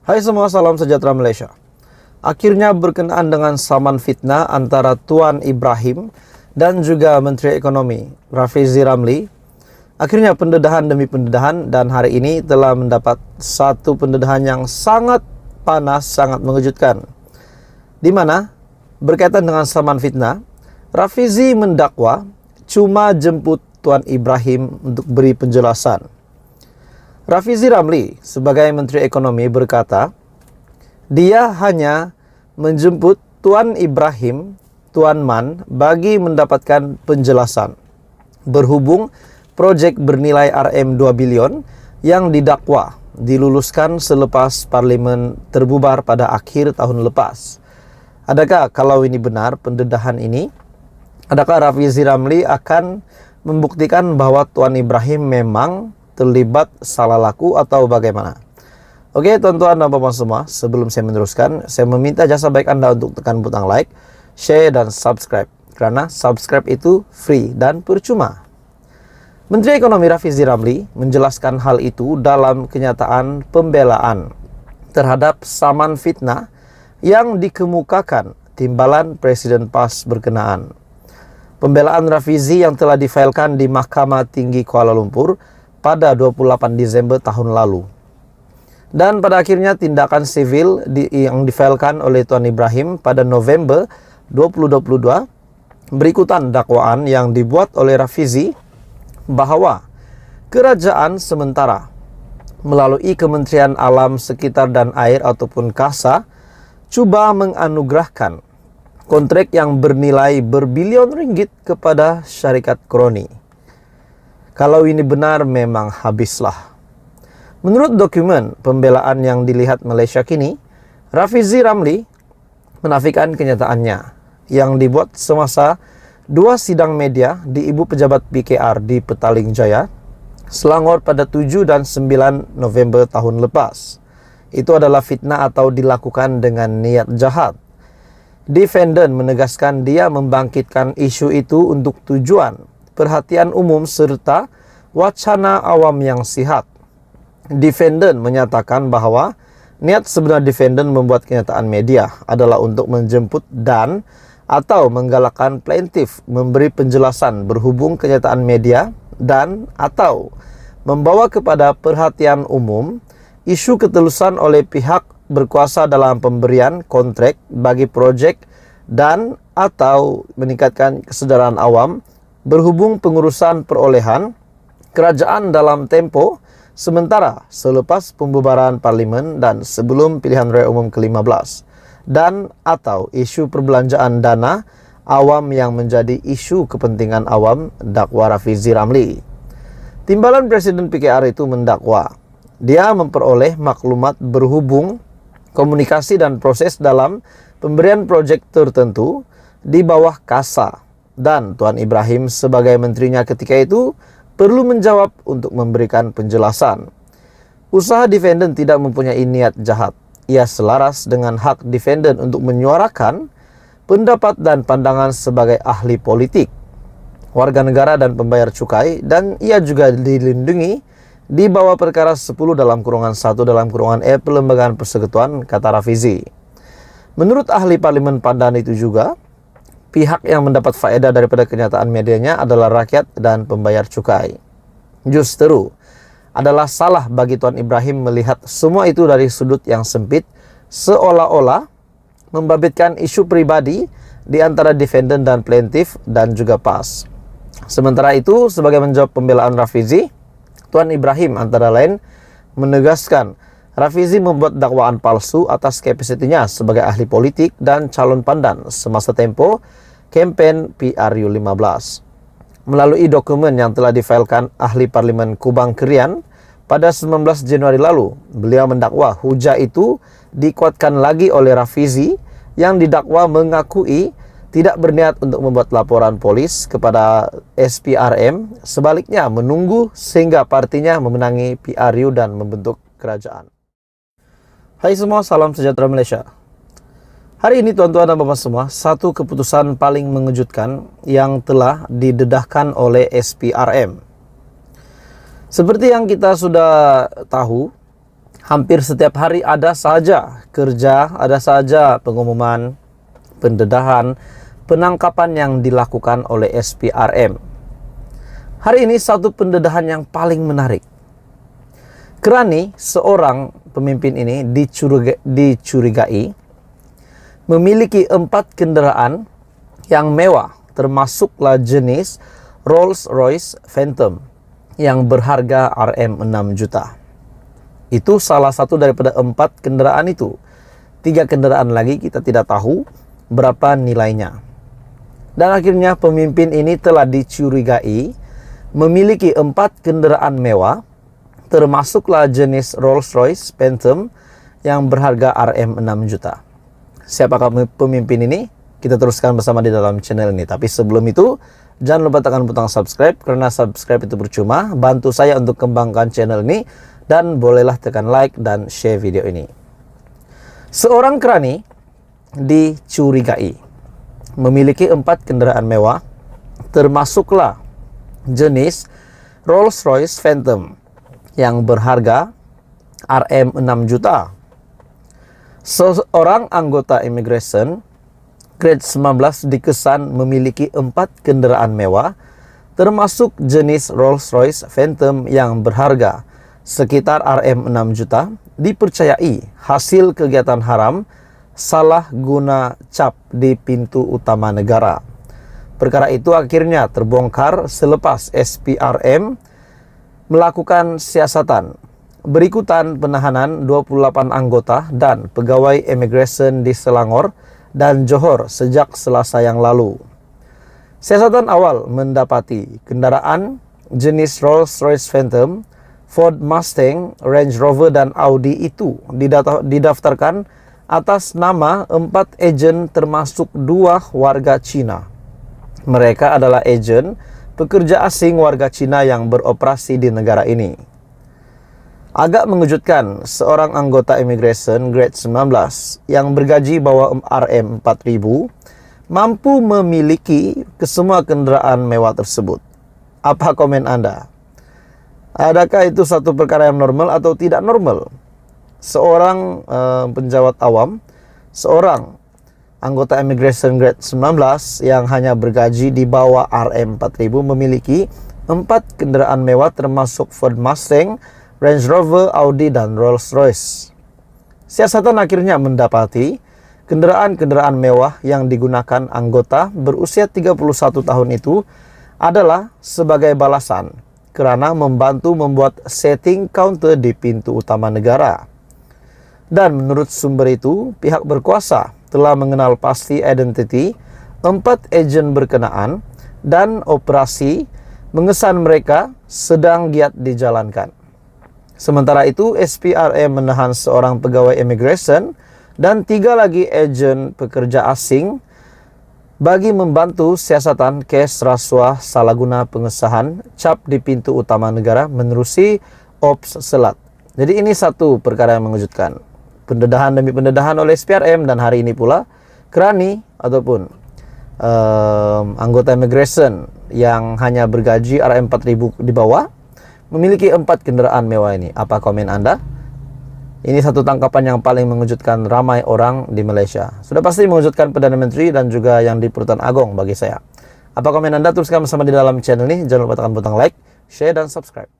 Hai semua, salam sejahtera Malaysia. Akhirnya berkenaan dengan saman fitnah antara Tuan Ibrahim dan juga Menteri Ekonomi Rafizi Ramli. Akhirnya pendedahan demi pendedahan, dan hari ini telah mendapat satu pendedahan yang sangat panas, sangat mengejutkan. Di mana berkaitan dengan saman fitnah, Rafizi mendakwa cuma jemput Tuan Ibrahim untuk beri penjelasan. Rafizi Ramli sebagai Menteri Ekonomi berkata, dia hanya menjemput Tuan Ibrahim, Tuan Man, bagi mendapatkan penjelasan berhubung projek bernilai RM 2 bilion yang didakwa diluluskan selepas Parlimen terbubar pada akhir tahun lepas. Adakah kalau ini benar pendedahan ini? Adakah Rafizi Ramli akan membuktikan bahwa Tuan Ibrahim memang terlibat salah laku atau bagaimana? Oke tuan-tuan dan puan semua, sebelum saya meneruskan, saya meminta jasa baik Anda untuk tekan butang like, share dan subscribe, karena subscribe itu free dan percuma. Menteri Ekonomi Rafizi Ramli menjelaskan hal itu dalam kenyataan pembelaan terhadap saman fitnah yang dikemukakan timbalan Presiden PAS berkenaan. Pembelaan Rafizi yang telah difailkan di Mahkamah Tinggi Kuala Lumpur pada 28 Desember tahun lalu. Dan pada akhirnya tindakan sivil yang difailkan oleh Tuan Ibrahim pada November 2022 berikutan dakwaan yang dibuat oleh Rafizi bahwa kerajaan sementara melalui Kementerian Alam Sekitar dan Air ataupun KASA cuba menganugerahkan kontrak yang bernilai berbilion ringgit kepada syarikat kroni. Kalau ini benar, memang habislah. Menurut dokumen pembelaan yang dilihat Malaysia kini, Rafizi Ramli menafikan kenyataannya yang dibuat semasa dua sidang media di Ibu Pejabat PKR di Petaling Jaya, Selangor pada 7 dan 9 November tahun lepas. Itu adalah fitnah atau dilakukan dengan niat jahat. Defendant menegaskan dia membangkitkan isu itu untuk tujuan perhatian umum serta wacana awam yang sihat. Defendant menyatakan bahwa niat sebenar defendant membuat kenyataan media adalah untuk menjemput dan atau menggalakkan plaintiff memberi penjelasan berhubung kenyataan media dan atau membawa kepada perhatian umum isu ketulusan oleh pihak berkuasa dalam pemberian kontrak bagi projek dan atau meningkatkan kesedaran awam berhubung pengurusan perolehan kerajaan dalam tempo sementara selepas pembubaran Parlimen dan sebelum pilihan raya umum ke-15 dan atau isu perbelanjaan dana awam yang menjadi isu kepentingan awam, dakwa Rafizi Ramli. Timbalan Presiden PKR itu mendakwa dia memperoleh maklumat berhubung komunikasi dan proses dalam pemberian projek tertentu di bawah KASA, dan Tuan Ibrahim sebagai menterinya ketika itu perlu menjawab untuk memberikan penjelasan. Usaha defendant tidak mempunyai niat jahat. Ia selaras dengan hak defendant untuk menyuarakan pendapat dan pandangan sebagai ahli politik, warga negara dan pembayar cukai, dan ia juga dilindungi di bawah perkara 10 dalam kurungan 1 dalam kurungan E Perlembagaan Persekutuan, kata Rafizi. Menurut ahli Parlimen Pandan itu juga, pihak yang mendapat faedah daripada kenyataan medianya adalah rakyat dan pembayar cukai. Justru adalah salah bagi Tuan Ibrahim melihat semua itu dari sudut yang sempit, seolah-olah membabitkan isu pribadi di antara defendant dan plaintiff dan juga PAS. Sementara itu, sebagai menjawab pembelaan Rafizi, Tuan Ibrahim antara lain menegaskan Rafizi membuat dakwaan palsu atas kapasitinya sebagai ahli politik dan calon pandan semasa tempo kempen PRU 15. Melalui dokumen yang telah difailkan ahli Parlimen Kubang Kerian pada 19 Januari lalu, beliau mendakwa hujah itu dikuatkan lagi oleh Rafizi yang didakwa mengakui tidak berniat untuk membuat laporan polis kepada SPRM, sebaliknya menunggu sehingga partinya memenangi PRU dan membentuk kerajaan. Hai semua, salam sejahtera Malaysia. Hari ini tuan-tuan dan puan semua, satu keputusan paling mengejutkan yang telah didedahkan oleh SPRM. Seperti yang kita sudah tahu, Hampir setiap hari ada saja kerja, ada saja pengumuman, pendedahan, penangkapan yang dilakukan oleh SPRM. Hari ini satu pendedahan yang paling menarik. Kerani seorang pemimpin ini dicurigai memiliki 4 kendaraan yang mewah, termasuklah jenis Rolls-Royce Phantom yang berharga Rm6 juta. Itu salah satu daripada 4 kendaraan itu. 3 kendaraan lagi kita tidak tahu berapa nilainya. Dan akhirnya pemimpin ini telah dicurigai memiliki 4 kendaraan mewah, termasuklah jenis Rolls-Royce Phantom yang berharga Rm6 juta. Siapakah pemimpin ini? Kita teruskan bersama di dalam channel ini. Tapi sebelum itu, jangan lupa tekan butang subscribe, karena subscribe itu percuma. Bantu saya untuk kembangkan channel ini, dan bolehlah tekan like dan share video ini. Seorang kerani dicurigai memiliki 4 kendaraan mewah, termasuklah jenis Rolls-Royce Phantom yang berharga Rm6 juta. Seorang anggota immigration grade 19 dikesan memiliki 4 kendaraan mewah, termasuk jenis Rolls-Royce Phantom yang berharga sekitar Rm6 juta, dipercayai hasil kegiatan haram salah guna cap di pintu utama negara. Perkara itu akhirnya terbongkar selepas SPRM melakukan siasatan berikutan penahanan 28 anggota dan pegawai imigresen di Selangor dan Johor sejak Selasa yang lalu. Siasatan awal mendapati kendaraan jenis Rolls-Royce Phantom, Ford Mustang, Range Rover, dan Audi itu didaftarkan atas nama 4 ejen termasuk 2 warga Cina. Mereka adalah ejen pekerja asing warga Cina yang beroperasi di negara ini. Agak mengejutkan, seorang anggota immigration grade 19 yang bergaji bawah Rm4.000 mampu memiliki kesemua kendaraan mewah tersebut. Apa komen Anda? Adakah itu satu perkara yang normal atau tidak normal? Seorang penjawat awam, seorang anggota immigration grade 19 yang hanya bergaji di bawah Rm4.000 memiliki 4 kendaraan mewah termasuk Ford Mustang, Range Rover, Audi, dan Rolls-Royce. Siasatan akhirnya mendapati kendaraan-kendaraan mewah yang digunakan anggota berusia 31 tahun itu adalah sebagai balasan kerana membantu membuat setting counter di pintu utama negara. Dan menurut sumber itu, pihak berkuasa telah mengenal pasti identiti 4 ejen berkenaan dan operasi mengesan mereka sedang giat dijalankan. Sementara itu, SPRM menahan seorang pegawai immigration dan 3 lagi ejen pekerja asing bagi membantu siasatan kes rasuah salah guna pengesahan cap di pintu utama negara menerusi Ops Selat. Jadi ini satu perkara yang mengejutkan. Pendedahan demi pendedahan oleh SPRM, dan hari ini pula kerani ataupun anggota immigration yang hanya bergaji Rm4.000 di bawah memiliki 4 kendaraan mewah ini. Apa komen Anda? Ini satu tangkapan yang paling mengejutkan ramai orang di Malaysia. Sudah pasti mengejutkan Perdana Menteri dan juga yang di Pertuan Agong bagi saya. Apa komen Anda? Tuliskan bersama di dalam channel ini. Jangan lupa tekan butang like, share, dan subscribe.